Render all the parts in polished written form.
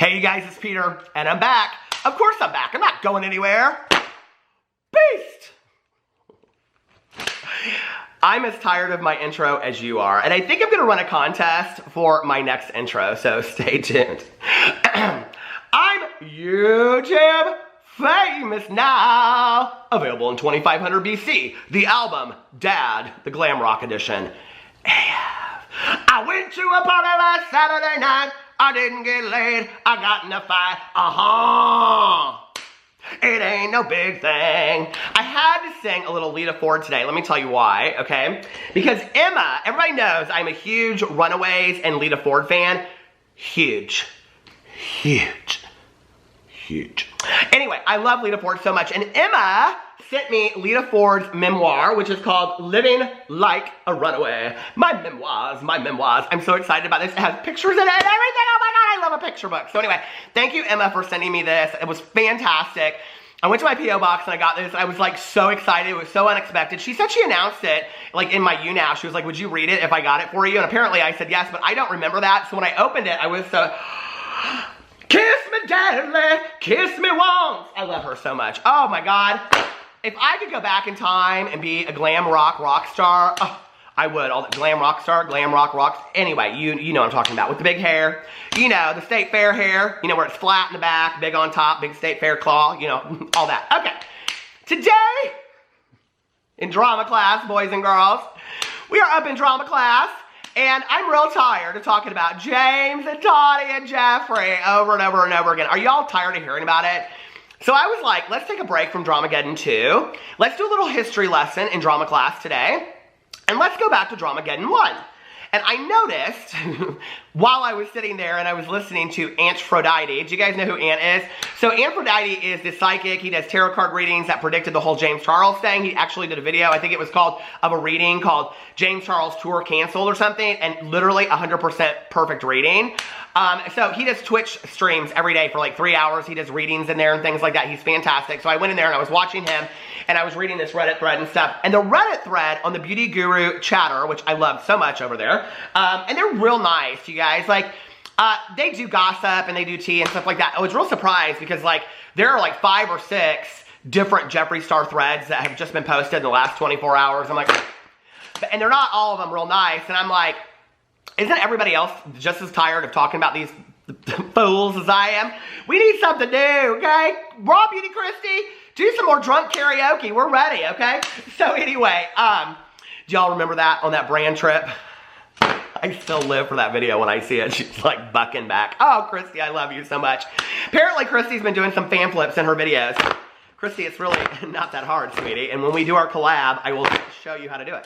Hey you guys, it's Peter, and I'm back. Of course I'm back. I'm not going anywhere. Beast! I'm as tired of my intro as you are, and I think I'm going to run a contest for my next intro, so stay tuned. I'm YouTube famous now. Available in 2500 BC. The album, Dad, the Glam Rock Edition. AF. I went to a party last Saturday night. I didn't get laid. I got in a fight. It ain't no big thing. I had to sing a little Lita Ford today. Let me tell you why, okay? Because Emma, everybody knows I'm a huge Runaways and Lita Ford fan. Huge. Anyway, I love Lita Ford so much. And Emma sent me Lita Ford's memoir, which is called Living Like a Runaway. My memoirs. I'm so excited about this. It has pictures in it and everything. Oh my God, I love a picture book. So anyway, thank you, Emma, for sending me this. It was fantastic. I went to my P.O. box and I got this. I was like so excited. It was so unexpected. She said she announced it like in my YouNow. She was like, would you read it if I got it for you? And apparently I said yes, but I don't remember that. So when I opened it, I was so... Kiss me deadly, kiss me once. I love her so much. Oh my God. If I could go back in time and be a glam rock star, oh, I would. All the glam rock star, glam rock. Anyway, you know what I'm talking about. With the big hair. You know, the State Fair hair. You know, where it's flat in the back, big on top, big State Fair claw. You know, all that. Okay. Today, in drama class, boys and girls, we are up in drama class. And I'm real tired of talking about James and Tawny and Jeffrey over and over and over again. Are y'all tired of hearing about it? So I was like, let's take a break from Dramageddon 2. Let's do a little history lesson in drama class today. And let's go back to Dramageddon 1. And I noticed, while I was sitting there and I was listening to Aphrodite, do you guys know who Ant is? So Aphrodite is the psychic. He does tarot card readings that predicted the whole James Charles thing. He actually did a video, I think it was called, of a reading called James Charles Tour Canceled or something, and literally 100% perfect reading. So he does Twitch streams every day for like 3 hours. He does readings in there and things like that. He's fantastic. So I went in there and I was watching him and I was reading this Reddit thread and stuff. And the Reddit thread on the Beauty Guru chatter, which I love so much over there, and they're real nice, you guys. Like, they do gossip and they do tea and stuff like that. I was real surprised because like there are like 5 or 6 different Jeffree Star threads that have just been posted in the last 24 hours. I'm like, and they're not all of them real nice. And I'm like, isn't everybody else just as tired of talking about these fools as I am? We need something new, okay? Raw Beauty Christie, do some more drunk karaoke. We're ready, okay? So anyway, do y'all remember that on that brand trip? I still live for that video when I see it. She's like bucking back. Oh, Christy, I love you so much. Apparently, Christy's been doing some fan flips in her videos. Christy, it's really not that hard, sweetie. And when we do our collab, I will show you how to do it.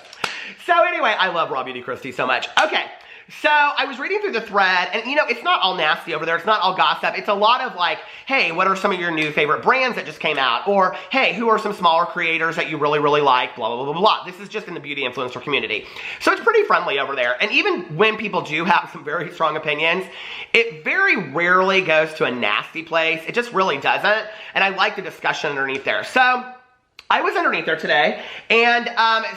So anyway, I love Raw Beauty Christie so much. Okay. So I was reading through the thread, and you know, it's not all nasty over there. It's not all gossip. It's a lot of like, hey, what are some of your new favorite brands that just came out? Or, hey, who are some smaller creators that you really, really like? Blah, blah, blah, blah, blah. This is just in the beauty influencer community. So it's pretty friendly over there. And even when people do have some very strong opinions, it very rarely goes to a nasty place. It just really doesn't. And I like the discussion underneath there. So I was underneath there today, and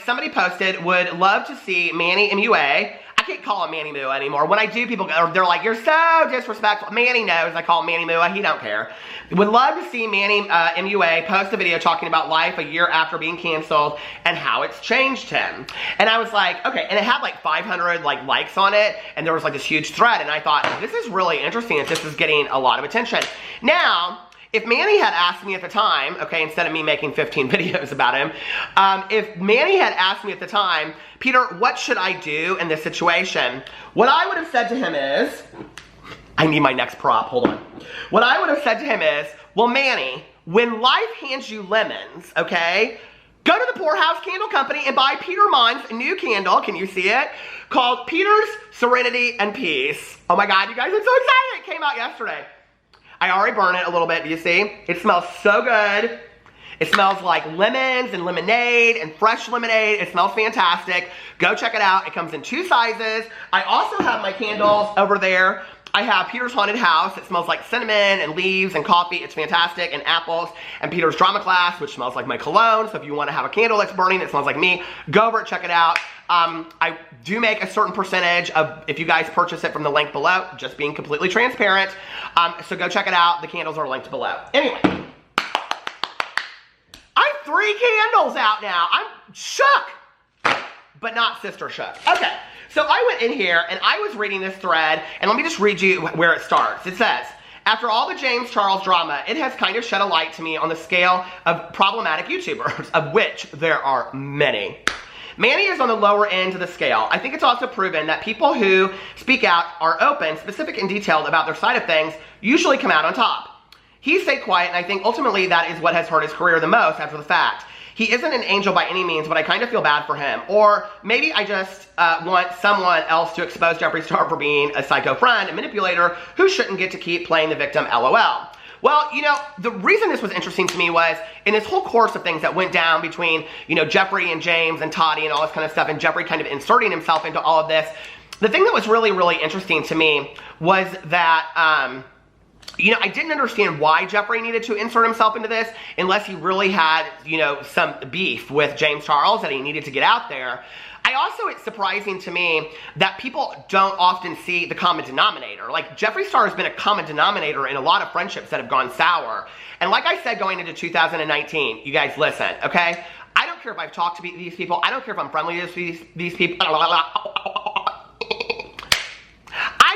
somebody posted, would love to see Manny Mua. I can't call him Manny Mua anymore. When I do, people, they're like, you're so disrespectful. Manny knows I call him Manny Mua. He don't care. Would love to see Manny Mua post a video talking about life a year after being canceled and how it's changed him. And I was like, okay. And it had like 500 like likes on it, and there was like this huge thread. And I thought, this is really interesting that this is getting a lot of attention. Now, if Manny had asked me at the time, okay, instead of me making 15 videos about him, if Manny had asked me at the time, Peter, what should I do in this situation? What I would have said to him is, I need my next prop, hold on. What I would have said to him is, well, Manny, when life hands you lemons, okay, go to the Poorhouse Candle Company and buy Peter Monn's new candle, can you see it? Called Peter's Serenity and Peace. Oh my God, you guys, I'm so excited, it came out yesterday. I already burned it a little bit, do you see? It smells so good. It smells like lemons and lemonade and fresh lemonade. It smells fantastic. Go check it out. It comes in 2 sizes. I also have my candles over there I have Peter's Haunted House. It smells like cinnamon and leaves and coffee. It's fantastic. And apples. And Peter's Drama Class, which smells like my cologne. So if you want to have a candle that's burning that smells like me, go over it, check it out. I do make a certain percentage of, if you guys purchase it from the link below, just being completely transparent. So go check it out. The candles are linked below. Anyway, I have 3 candles out now. I'm shook, but not sister shook. Okay, so I went in here and I was reading this thread, and let me just read you where it starts. It says, after all the James Charles drama, it has kind of shed a light to me on the scale of problematic YouTubers, of which there are many. Manny is on the lower end of the scale. I think it's also proven that people who speak out, are open, specific and detailed about their side of things, usually come out on top. He stayed quiet, and I think ultimately that is what has hurt his career the most after the fact. He isn't an angel by any means, but I kind of feel bad for him. Or maybe I just want someone else to expose Jeffree Star for being a psycho friend, a manipulator who shouldn't get to keep playing the victim, LOL. Well, you know, the reason this was interesting to me was in this whole course of things that went down between, you know, Jeffree and James and Toddy and all this kind of stuff, and Jeffree kind of inserting himself into all of this. The thing that was really, really interesting to me was that, you know, I didn't understand why Jeffree needed to insert himself into this unless he really had, you know, some beef with James Charles that he needed to get out there. It's surprising to me that people don't often see the common denominator. Like, Jeffree Star has been a common denominator in a lot of friendships that have gone sour. And like I said going into 2019, you guys listen, okay? I don't care if I've talked to these people. I don't care if I'm friendly to these people. I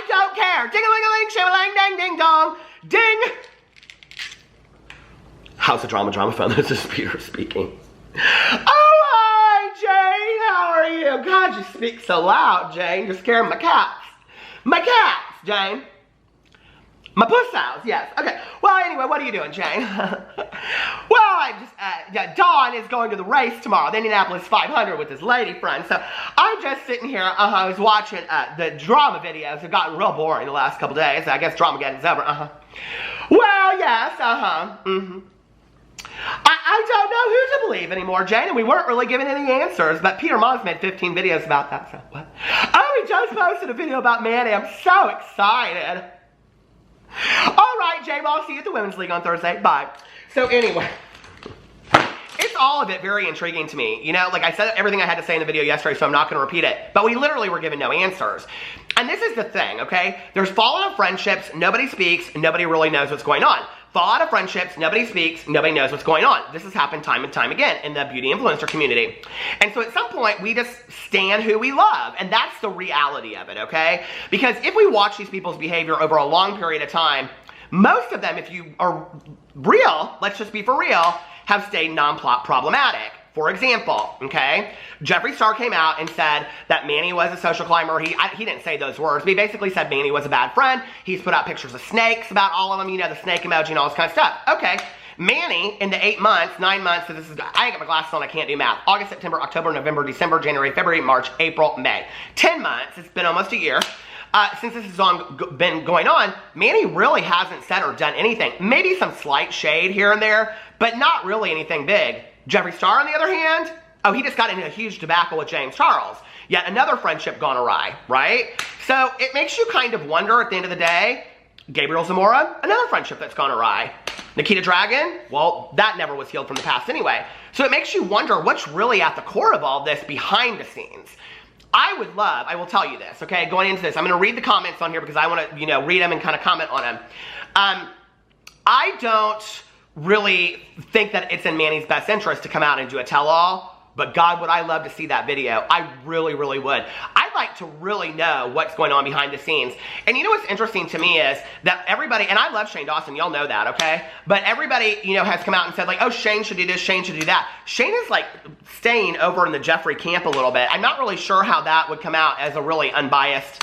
don't care. Ding-a-ling-a-ling, shim-a-lang, ding, ding, dong, ding. How's the drama phone? This is Peter speaking. Oh, hi, Jane. How are you? God, you speak so loud, Jane. You're scaring my cats. My cats, Jane. My puss house, yes. Okay. Well, anyway, what are you doing, Jane? Well, I just, Dawn is going to the race tomorrow, the Indianapolis 500 with his lady friend. So I'm just sitting here. I was watching the drama videos. Have gotten real boring the last couple days. I guess Dramageddon's over. Well, yes. I don't know who to believe anymore, Jane, and we weren't really given any answers, but Peter Moss made 15 videos about that, so what? Oh, he just posted a video about Manny. I'm so excited. All right, Jane, I'll see you at the Women's League on Thursday. Bye. So anyway, it's all of it very intriguing to me. You know, like I said everything I had to say in the video yesterday, so I'm not going to repeat it, but we literally were given no answers. And this is the thing, okay? There's fallout of friendships, nobody speaks, nobody really knows what's going on. Fallout of friendships, nobody speaks, nobody knows what's going on. This has happened time and time again in the beauty influencer community. And so at some point, we just stand who we love. And that's the reality of it, okay? Because if we watch these people's behavior over a long period of time, most of them, if you are real, let's just be for real, have stayed non-problematic. For example, okay, Jeffree Star came out and said that Manny was a social climber. He didn't say those words, but he basically said Manny was a bad friend. He's put out pictures of snakes about all of them, you know, the snake emoji and all this kind of stuff. Okay, Manny, in the 9 months, so this is, I ain't got my glasses on, I can't do math. August, September, October, November, December, January, February, March, April, May. 10 months, it's been almost a year. Since this has been going on, Manny really hasn't said or done anything. Maybe some slight shade here and there, but not really anything big. Jeffree Star, on the other hand, oh, he just got into a huge debacle with James Charles. Yet another friendship gone awry, right? So it makes you kind of wonder at the end of the day, Gabriel Zamora, another friendship that's gone awry. Nikita Dragon, well, that never was healed from the past anyway. So it makes you wonder what's really at the core of all this behind the scenes. I will tell you this, okay, going into this, I'm going to read the comments on here because I want to, you know, read them and kind of comment on them. I don't really think that it's in Manny's best interest to come out and do a tell-all, but God, would I love to see that video. I really, really would. I'd like to really know what's going on behind the scenes. And you know what's interesting to me is that everybody, and I love Shane Dawson, y'all know that, okay? But everybody, you know, has come out and said like, oh, Shane should do this, Shane should do that. Shane is like staying over in the Jeffree camp a little bit. I'm not really sure how that would come out as a really unbiased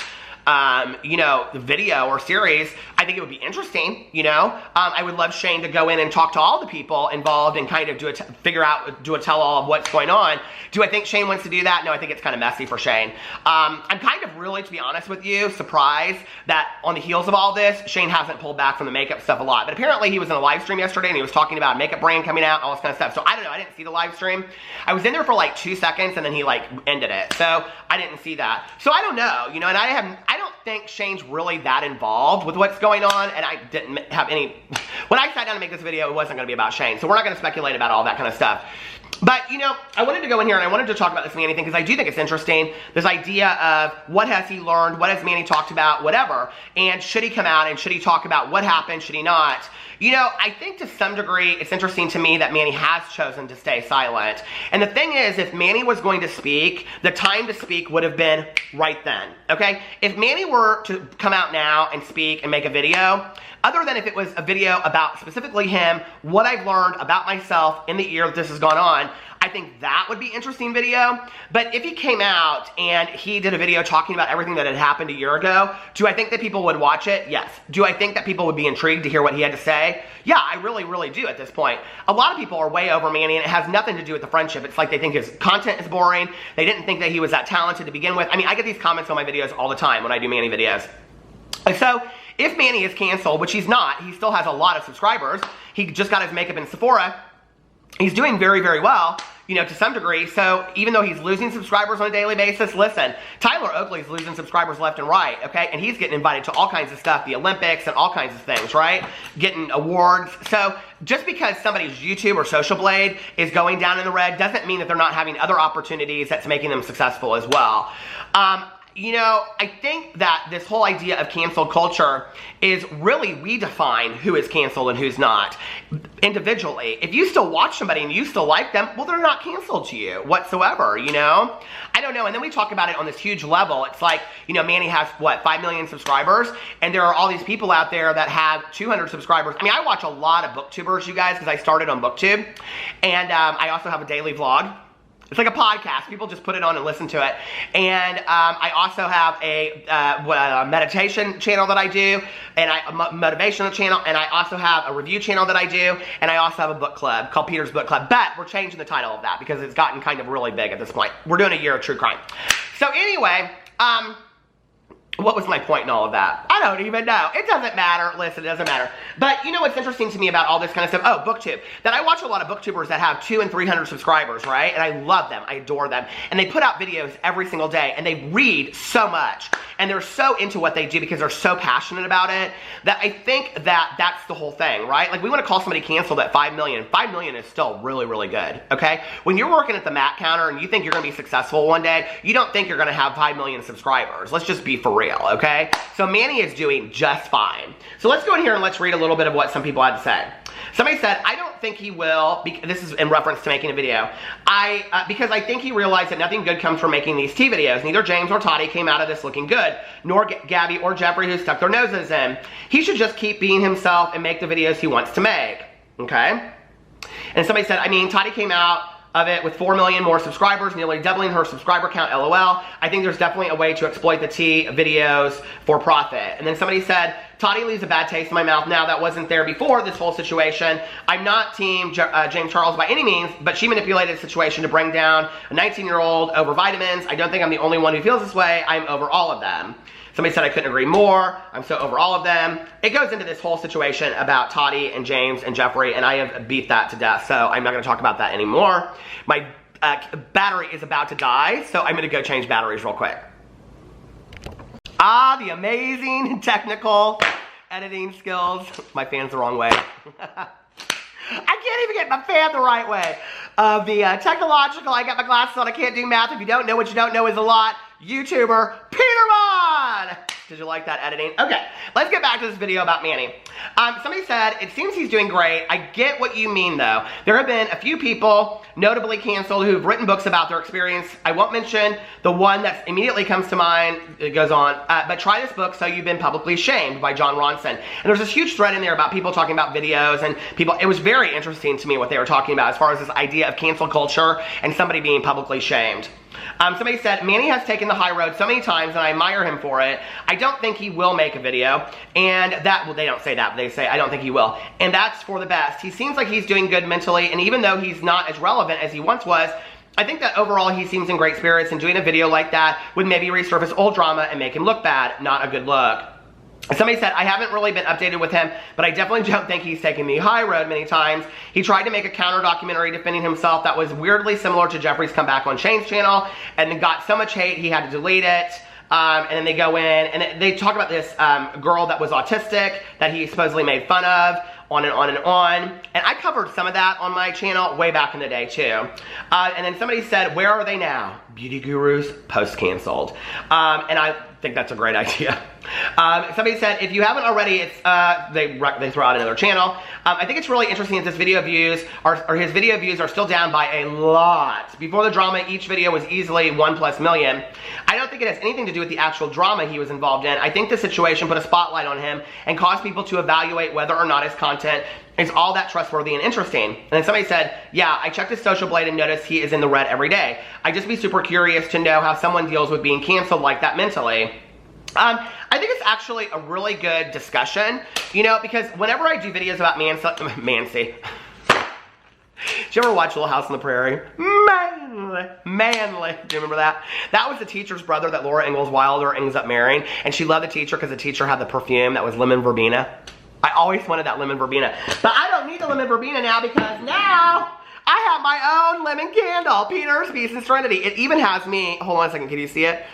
you know, video or series. I think it would be interesting, you know. I would love Shane to go in and talk to all the people involved and kind of do a tell-all of what's going on. Do I think Shane wants to do that? No, I think it's kind of messy for Shane. I'm kind of really, to be honest with you, surprised that on the heels of all this, Shane hasn't pulled back from the makeup stuff a lot. But apparently he was in a live stream yesterday and he was talking about a makeup brand coming out, all this kind of stuff. So I don't know, I didn't see the live stream. I was in there for like 2 seconds and then he like ended it. So I didn't see that. So I don't know, you know, and I don't think Shane's really that involved with what's going on, and I didn't have any... When I sat down to make this video, it wasn't going to be about Shane, so we're not going to speculate about all that kind of stuff. But, you know, I wanted to go in here and I wanted to talk about this Manny thing because I do think it's interesting. This idea of what has he learned, what has Manny talked about, whatever, and should he come out and should he talk about what happened, should he not? You know, I think to some degree it's interesting to me that Manny has chosen to stay silent. And the thing is, if Manny was going to speak, the time to speak would have been right then, okay? If Manny were to come out now and speak and make a video, other than if it was a video about specifically him, what I've learned about myself in the year that this has gone on, I think that would be an interesting video. But if he came out and he did a video talking about everything that had happened a year ago, do I think that people would watch it? Yes. Do I think that people would be intrigued to hear what he had to say? Yeah, I really, really do at this point. A lot of people are way over Manny, and it has nothing to do with the friendship. It's like they think his content is boring. They didn't think that he was that talented to begin with. I mean, I get these comments on my videos all the time when I do Manny videos. And so, if Manny is canceled, which he's not, he still has a lot of subscribers. He just got his makeup in Sephora. He's doing very, very well, you know, to some degree. So even though he's losing subscribers on a daily basis, listen, Tyler Oakley's losing subscribers left and right, okay? And he's getting invited to all kinds of stuff, the Olympics and all kinds of things, right? Getting awards. So just because somebody's YouTube or Social Blade is going down in the red doesn't mean that they're not having other opportunities that's making them successful as well. You know, I think that this whole idea of cancel culture is really redefine who is canceled and who's not individually. If you still watch somebody and you still like them, well, they're not canceled to you whatsoever, you know? I don't know. And then we talk about it on this huge level. It's like, you know, Manny has, what, 5 million subscribers? And there are all these people out there that have 200 subscribers. I mean, I watch a lot of booktubers, you guys, because I started on BookTube. And I also have a daily vlog. It's like a podcast. People just put it on and listen to it. And I also have a meditation channel that I do, and a motivational channel, and I also have a review channel that I do, and I also have a book club called Peter's Book Club. But we're changing the title of that because it's gotten kind of really big at this point. We're doing a year of true crime. So anyway, what was my point in all of that? I don't even know. It doesn't matter. Listen, it doesn't matter. But you know what's interesting to me about all this kind of stuff? Oh, BookTube. That I watch a lot of booktubers that have 200 and 300 subscribers, right? And I love them. I adore them. And they put out videos every single day. And they read so much. And they're so into what they do because they're so passionate about it that I think that that's the whole thing, right? Like, we want to call somebody canceled at 5 million. 5 million is still really, really good, okay? When you're working at the Mac counter and you think you're going to be successful one day, you don't think you're going to have 5 million subscribers. Let's just be for real, okay? So Manny is doing just fine. So let's go in here and let's read a little bit of what some people had to say. Somebody said, I don't think he will, this is in reference to making a video, because I think he realized that nothing good comes from making these tea videos. Neither James or Toddy came out of this looking good, nor Gabby or Jeffrey, who stuck their noses in. He should just keep being himself and make the videos he wants to make, okay? And somebody said, I mean, Toddy came out of it with 4 million more subscribers, nearly doubling her subscriber count, LOL. I think there's definitely a way to exploit the tea videos for profit. And then somebody said, Toddy leaves a bad taste in my mouth now. That wasn't there before this whole situation. I'm not team James Charles by any means, but she manipulated the situation to bring down a 19-year-old over vitamins. I don't think I'm the only one who feels this way. I'm over all of them. Somebody said I couldn't agree more. I'm so over all of them. It goes into this whole situation about Toddy and James and Jeffrey, and I have beat that to death, so I'm not going to talk about that anymore. My battery is about to die, so I'm going to go change batteries real quick. Ah, the amazing technical editing skills. My fan's the wrong way. I can't even get my fan the right way. The technological, I got my glasses on, I can't do math. If you don't know what you don't know is a lot. YouTuber, Peter Monn! Did you like that editing? Okay, let's get back to this video about Manny. Somebody said, it seems he's doing great. I get what you mean, though. There have been a few people, notably canceled, who've written books about their experience. I won't mention the one that immediately comes to mind. It goes on, but try this book, So You've Been Publicly Shamed by John Ronson. And there's this huge thread in there about people talking about videos and people. It was very interesting to me what they were talking about as far as this idea of cancel culture and somebody being publicly shamed. Somebody said, Manny has taken the high road so many times and I admire him for it. I don't think he will make a video. And that, well, they don't say that, but they say, I don't think he will. And that's for the best. He seems like he's doing good mentally, and even though he's not as relevant as he once was, I think that overall he seems in great spirits, and doing a video like that would maybe resurface old drama and make him look bad. Not a good look. Somebody said, I haven't really been updated with him, but I definitely don't think he's taken the high road many times. He tried to make a counter documentary defending himself that was weirdly similar to Jeffrey's comeback on Shane's channel, and then got so much hate he had to delete it. and then they go in, and they talk about this girl that was autistic, that he supposedly made fun of, on and on and on. And I covered some of that on my channel way back in the day too. And then somebody said, where are they now? Beauty gurus post-canceled. And I think that's a great idea. Somebody said, if you haven't already, it's they throw out another channel. I think it's really interesting that this video views, or his video views are still down by a lot. Before the drama, each video was easily 1+ million. I don't think it has anything to do with the actual drama he was involved in. I think the situation put a spotlight on him and caused people to evaluate whether or not his content is all that trustworthy and interesting. And then somebody said, yeah, I checked his social blade and noticed he is in the red every day. I'd just be super curious to know how someone deals with being canceled like that mentally. I think it's actually a really good discussion, you know, because whenever I do videos about Mancy. Did you ever watch Little House on the Prairie? Manly. Do you remember that? That was the teacher's brother that Laura Ingalls Wilder ends up marrying, and she loved the teacher because the teacher had the perfume that was lemon verbena. I always wanted that lemon verbena, but I don't need the lemon verbena now because now I have my own lemon candle, Peter's Peace and Serenity. It even has me, hold on a second, can you see it?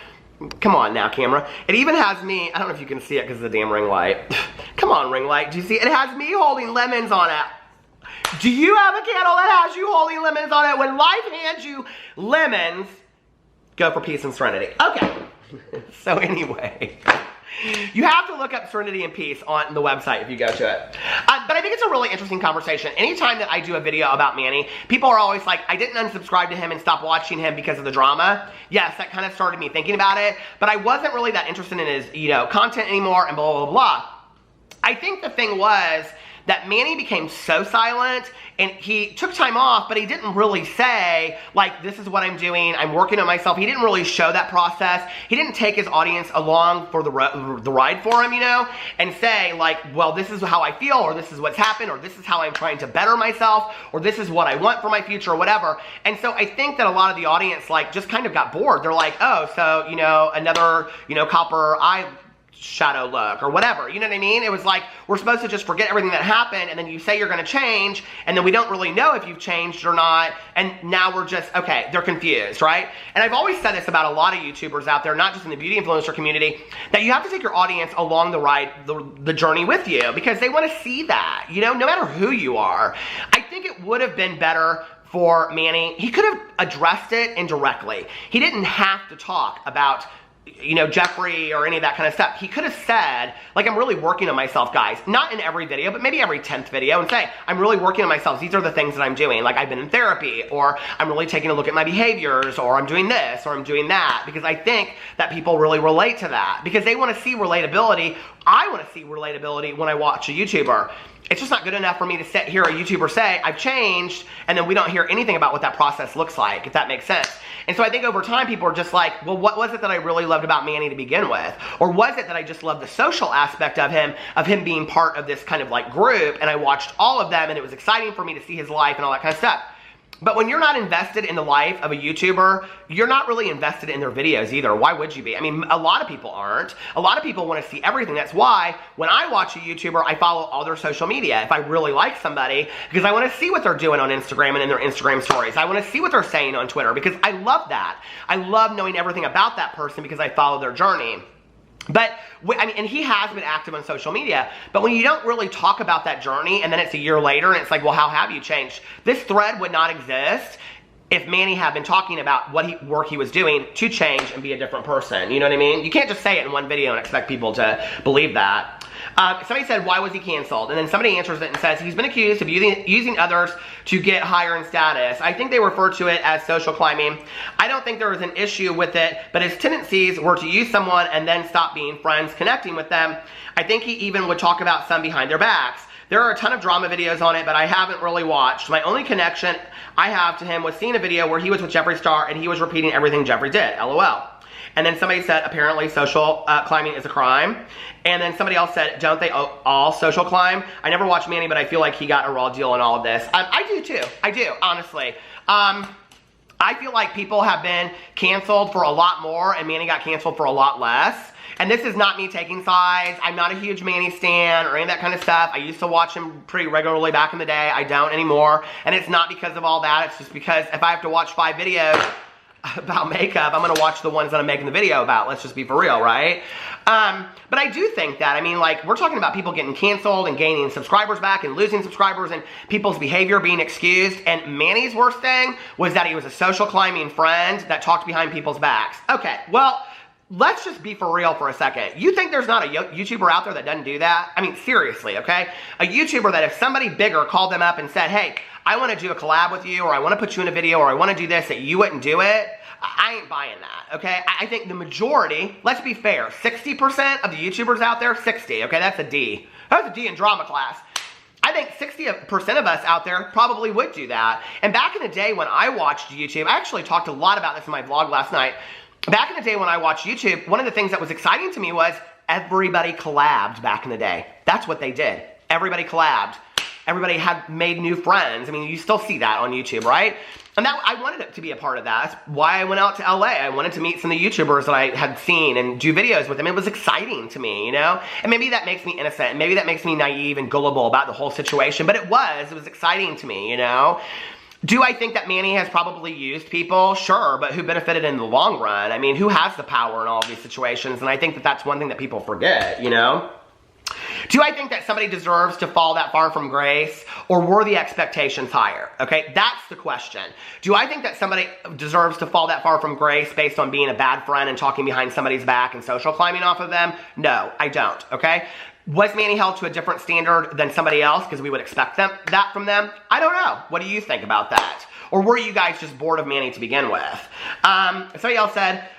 Come on now, camera. It even has me, I don't know if you can see it because of the damn ring light. Come on, ring light, do you see it? It has me holding lemons on it. Do you have a candle that has you holding lemons on it? When life hands you lemons, go for peace and serenity. Okay, so anyway. You have to look up Serenity and Peace on the website if you go to it. But I think it's a really interesting conversation. Anytime that I do a video about Manny, people are always like, I didn't unsubscribe to him and stop watching him because of the drama. Yes, that kind of started me thinking about it, but I wasn't really that interested in his, you know, content anymore and blah, blah, blah. I think the thing was that Manny became so silent, and he took time off, but he didn't really say, like, this is what I'm doing, I'm working on myself. He didn't really show that process. He didn't take his audience along for the ride for him, you know, and say, like, well, this is how I feel, or this is what's happened, or this is how I'm trying to better myself, or this is what I want for my future, or whatever. And so I think that a lot of the audience, like, just kind of got bored. They're like, oh, so, you know, another, you know, copper eye shadow look or whatever, you know what I mean? It was like, we're supposed to just forget everything that happened, and then you say you're going to change, and then we don't really know if you've changed or not, and now we're just, okay, they're confused, right? And I've always said this about a lot of YouTubers out there, not just in the beauty influencer community, that you have to take your audience along the ride, the journey with you, because they want to see that, you know, no matter who you are. I think it would have been better for Manny. He could have addressed it indirectly. He didn't have to talk about, you know, Jeffrey or any of that kind of stuff. He could have said, like, I'm really working on myself, guys. Not in every video, but maybe every 10th video, and say, I'm really working on myself. These are the things that I'm doing. Like, I've been in therapy, or I'm really taking a look at my behaviors, or I'm doing this, or I'm doing that. Because I think that people really relate to that. Because they want to see relatability. I want to see relatability when I watch a YouTuber. It's just not good enough for me to hear a YouTuber say, I've changed, and then we don't hear anything about what that process looks like, if that makes sense. And so I think over time, people are just like, well, what was it that I really loved about Manny to begin with? Or was it that I just loved the social aspect of him being part of this kind of like group, and I watched all of them, and it was exciting for me to see his life and all that kind of stuff. But when you're not invested in the life of a YouTuber, you're not really invested in their videos either. Why would you be? I mean, a lot of people aren't. A lot of people want to see everything. That's why when I watch a YouTuber, I follow all their social media if I really like somebody, because I want to see what they're doing on Instagram and in their Instagram stories. I want to see what they're saying on Twitter, because I love that. I love knowing everything about that person because I follow their journey. But, I mean, and he has been active on social media, but when you don't really talk about that journey, and then it's a year later, and it's like, well, how have you changed? This thread would not exist if Manny had been talking about what work he was doing to change and be a different person. You know what I mean? You can't just say it in one video and expect people to believe that. Somebody said, why was he canceled? And then somebody answers it and says, he's been accused of using others to get higher in status. I think they refer to it as social climbing. I don't think there was an issue with it, but his tendencies were to use someone and then stop being friends, connecting with them. I think he even would talk about some behind their backs. There are a ton of drama videos on it, but I haven't really watched. My only connection I have to him was seeing a video where he was with Jeffree Star and he was repeating everything Jeffree did, LOL. And then somebody said, apparently social climbing is a crime. And then somebody else said, don't they all social climb? I never watched Manny, but I feel like he got a raw deal in all of this. I do too. I do, honestly. I feel like people have been canceled for a lot more, and Manny got canceled for a lot less. And this is not me taking sides. I'm not a huge Manny stan or any of that kind of stuff. I used to watch him pretty regularly back in the day. I don't anymore. And it's not because of all that. It's just because if I have to watch 5 videos, about makeup, I'm gonna watch the ones that I'm making the video about. Let's just be for real, right? But I do think that, I mean, like, we're talking about people getting canceled and gaining subscribers back and losing subscribers and people's behavior being excused. And Manny's worst thing was that he was a social climbing friend that talked behind people's backs. Okay, well, let's just be for real for a second. You think there's not a YouTuber out there that doesn't do that? I mean, seriously, okay? A YouTuber that if somebody bigger called them up and said, hey, I want to do a collab with you, or I want to put you in a video, or I want to do this, that you wouldn't do it, I ain't buying that, okay? I think the majority, let's be fair, 60% of the YouTubers out there, 60, okay, that's a D. That's a D in drama class. I think 60% of us out there probably would do that. And back in the day when I watched YouTube, I actually talked a lot about this in my vlog last night. Back in the day when I watched YouTube, one of the things that was exciting to me was everybody collabed back in the day. That's what they did. Everybody collabed. Everybody had made new friends. I mean, you still see that on YouTube, right? And that, I wanted it to be a part of that. That's why I went out to LA. I wanted to meet some of the YouTubers that I had seen and do videos with them. It was exciting to me, you know? And maybe that makes me innocent. And maybe that makes me naive and gullible about the whole situation. But it was exciting to me, you know? Do I think that Manny has probably used people? Sure, but who benefited in the long run? I mean, who has the power in all of these situations? And I think that that's one thing that people forget, you know? Do I think that somebody deserves to fall that far from grace, or were the expectations higher? Okay, that's the question. Do I think that somebody deserves to fall that far from grace based on being a bad friend and talking behind somebody's back and social climbing off of them? No, I don't, okay? Was Manny held to a different standard than somebody else because we would expect that from them? I don't know. What do you think about that? Or were you guys just bored of Manny to begin with? Somebody else said,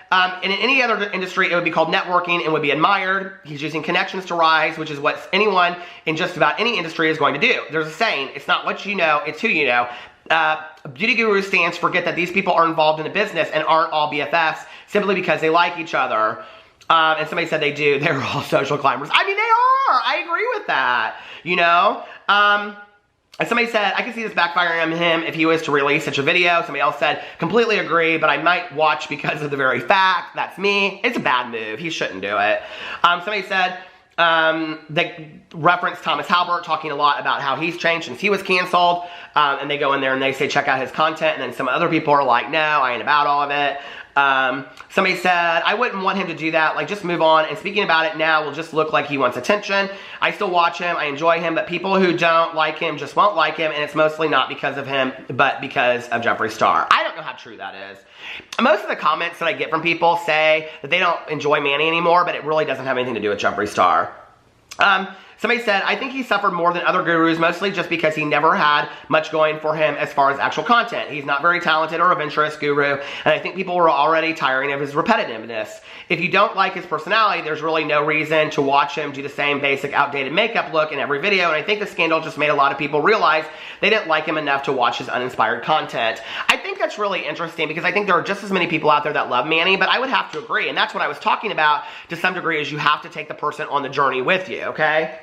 in any other industry, it would be called networking and would be admired. He's using connections to rise, which is what anyone in just about any industry is going to do. There's a saying, it's not what you know, it's who you know. Beauty Guru stands forget that these people are involved in a business and aren't all BFFs simply because they like each other. And somebody said they do. They're all social climbers. I mean, they are. I agree with that, you know. And somebody said, I can see this backfiring on him if he was to release such a video. Somebody else said, completely agree, but I might watch because of the very fact. That's me. It's a bad move. He shouldn't do it. Somebody said, they referenced Thomas Halbert talking a lot about how he's changed since he was canceled. And they go in there and they say, check out his content. And then some other people are like, no, I ain't about all of it. Somebody said, I wouldn't want him to do that, like just move on, and speaking about it now will just look like he wants attention. I still watch him, I enjoy him, but people who don't like him just won't like him, and it's mostly not because of him, but because of Jeffree Star. I don't know how true that is. Most of the comments that I get from people say that they don't enjoy Manny anymore, but it really doesn't have anything to do with Jeffree Star. Somebody said, I think he suffered more than other gurus, mostly just because he never had much going for him as far as actual content. He's not very talented or adventurous guru, and I think people were already tiring of his repetitiveness. If you don't like his personality, there's really no reason to watch him do the same basic outdated makeup look in every video, and I think the scandal just made a lot of people realize they didn't like him enough to watch his uninspired content. I think that's really interesting because I think there are just as many people out there that love Manny, but I would have to agree, and that's what I was talking about to some degree, is you have to take the person on the journey with you, okay?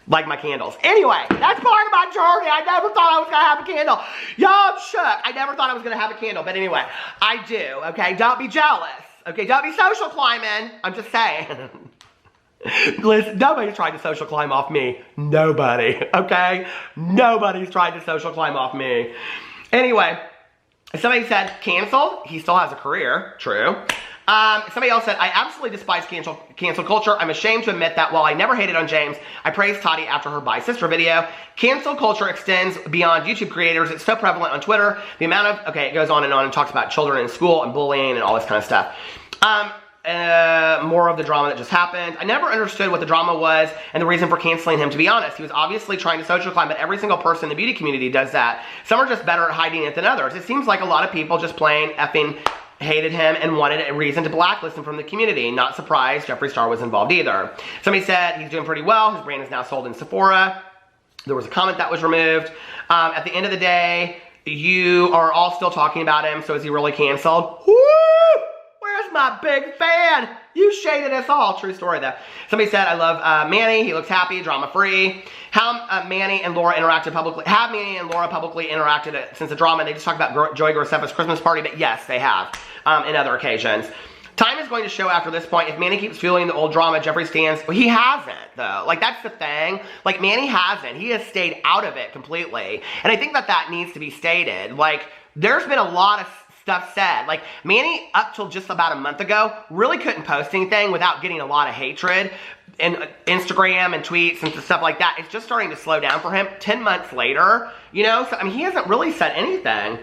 Like my candles. Anyway, that's part of my journey. I never thought I was going to have a candle. Y'all, I'm shook. I never thought I was going to have a candle. But anyway, I do, okay? Don't be jealous. Okay, don't be social climbing. I'm just saying. Listen, nobody's trying to social climb off me. Nobody, okay? Nobody's trying to social climb off me. Anyway, somebody said, canceled. He still has a career. True. Somebody else said, I absolutely despise cancel culture. I'm ashamed to admit that while I never hated on James, I praised Toddy after her Bye Sister video. Cancel culture extends beyond YouTube creators. It's so prevalent on Twitter. The amount of, okay, it goes on and talks about children in school and bullying and all this kind of stuff. More of the drama that just happened. I never understood what the drama was and the reason for canceling him, to be honest. He was obviously trying to social climb, but every single person in the beauty community does that. Some are just better at hiding it than others. It seems like a lot of people just plain effing hated him and wanted a reason to blacklist him from the community. Not surprised Jeffree Star was involved either. Somebody said he's doing pretty well. His brand is now sold in Sephora. There was a comment that was removed. At the end of the day, you are all still talking about him, so is he really canceled? Woo! Where's my big fan? You shaded us all. True story, though. Somebody said, I love Manny. He looks happy, drama-free. How Manny and Laura interacted publicly. Have Manny and Laura publicly interacted since the drama? They just talked about Joey Graceffa's Christmas party, but yes, they have in other occasions. Time is going to show after this point if Manny keeps fueling the old drama. Jeffree stands. Well, he hasn't, though. Like, that's the thing. Like, Manny hasn't. He has stayed out of it completely. And I think that that needs to be stated. Like, there's been a lot of stuff said. Like, Manny, up till just about a month ago, really couldn't post anything without getting a lot of hatred in Instagram and tweets and stuff like that. It's just starting to slow down for him 10 months later, you know? So, I mean, he hasn't really said anything.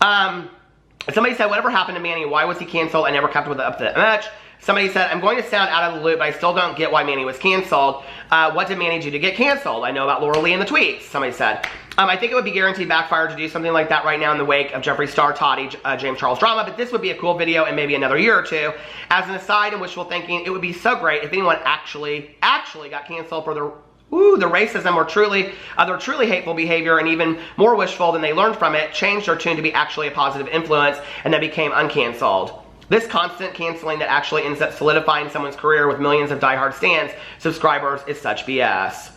Somebody said, whatever happened to Manny? Why was he canceled? I never kept with it up to that much. Somebody said, I'm going to sound out of the loop, but I still don't get why Manny was canceled. What did Manny do to get canceled? I know about Laura Lee and the tweets, somebody said. I think it would be guaranteed backfire to do something like that right now in the wake of Jeffree Star, Toddy, James Charles drama, but this would be a cool video in maybe another year or two. As an aside and wishful thinking, it would be so great if anyone actually got canceled for the racism or their truly hateful behavior, and even more wishful than they learned from it, changed their tune to be actually a positive influence and then became uncanceled. This constant canceling that actually ends up solidifying someone's career with millions of diehard stans, subscribers, is such BS.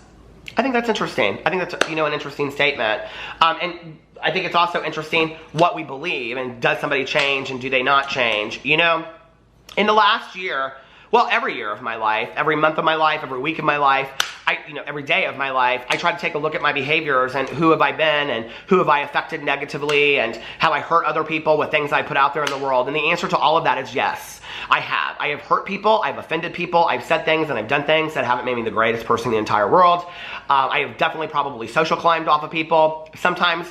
I think that's interesting. I think that's, you know, an interesting statement. And I think it's also interesting what we believe, and does somebody change and do they not change? You know, in the last year, well, every year of my life, every month of my life, every week of my life, every day of my life, I try to take a look at my behaviors and who have I been and who have I affected negatively and how I hurt other people with things I put out there in the world. And the answer to all of that is yes, I have. I have hurt people, I've offended people, I've said things and I've done things that haven't made me the greatest person in the entire world. I have definitely probably social climbed off of people. Sometimes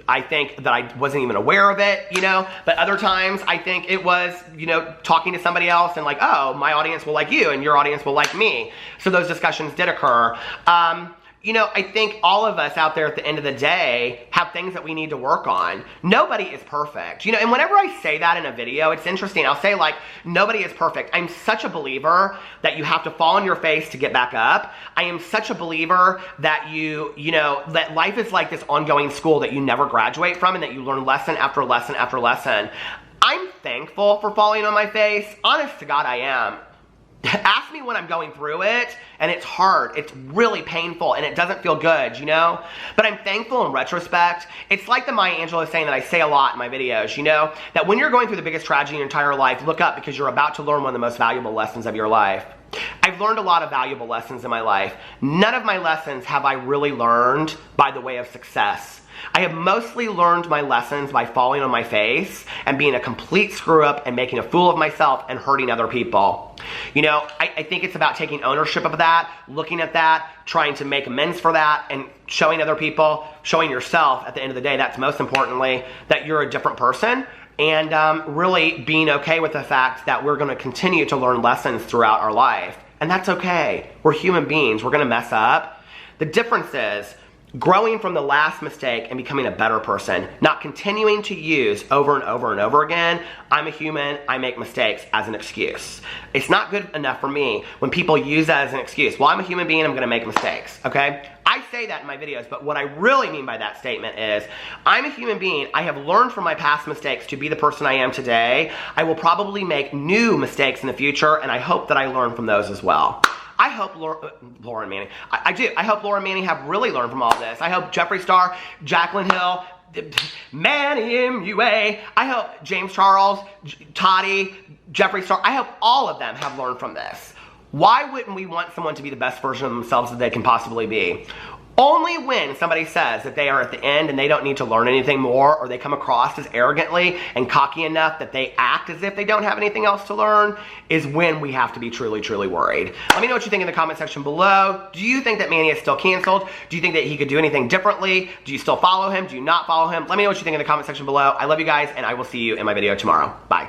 I think that I wasn't even aware of it, you know, but other times I think it was, you know, talking to somebody else and like, oh, my audience will like you and your audience will like me. So those discussions did occur. You know, I think all of us out there at the end of the day have things that we need to work on. Nobody is perfect, you know, and whenever I say that in a video, it's interesting. I'll say like, nobody is perfect. I'm such a believer that you have to fall on your face to get back up. I am such a believer that you know, that life is like this ongoing school that you never graduate from and that you learn lesson after lesson after lesson. I'm thankful for falling on my face. Honest to God, I am. Ask me when I'm going through it, and it's hard, it's really painful, and it doesn't feel good, you know? But I'm thankful in retrospect. It's like the Maya Angelou saying that I say a lot in my videos, you know? That when you're going through the biggest tragedy in your entire life, look up because you're about to learn one of the most valuable lessons of your life. I've learned a lot of valuable lessons in my life. None of my lessons have I really learned by the way of success. I have mostly learned my lessons by falling on my face and being a complete screw up and making a fool of myself and hurting other people. You know, I think it's about taking ownership of that, looking at that, trying to make amends for that, and showing other people, showing yourself at the end of the day, that's most importantly, that you're a different person. And really being okay with the fact that we're going to continue to learn lessons throughout our life. And that's okay. We're human beings. We're going to mess up. The difference is growing from the last mistake and becoming a better person, not continuing to use over and over and over again, I'm a human, I make mistakes, as an excuse. It's not good enough for me when people use that as an excuse. Well, I'm a human being, I'm gonna make mistakes, okay? I say that in my videos, but what I really mean by that statement is, I'm a human being, I have learned from my past mistakes to be the person I am today. I will probably make new mistakes in the future, and I hope that I learn from those as well. I hope Laura and Manny, I do. I hope Laura and Manny have really learned from all this. I hope Jeffree Star, Jaclyn Hill, Manny Mua, I hope James Charles, Toddy, Jeffree Star, I hope all of them have learned from this. Why wouldn't we want someone to be the best version of themselves that they can possibly be? Only when somebody says that they are at the end and they don't need to learn anything more, or they come across as arrogantly and cocky enough that they act as if they don't have anything else to learn, is when we have to be truly, truly worried. Let me know what you think in the comment section below. Do you think that Manny is still canceled? Do you think that he could do anything differently? Do you still follow him? Do you not follow him? Let me know what you think in the comment section below. I love you guys, and I will see you in my video tomorrow. Bye.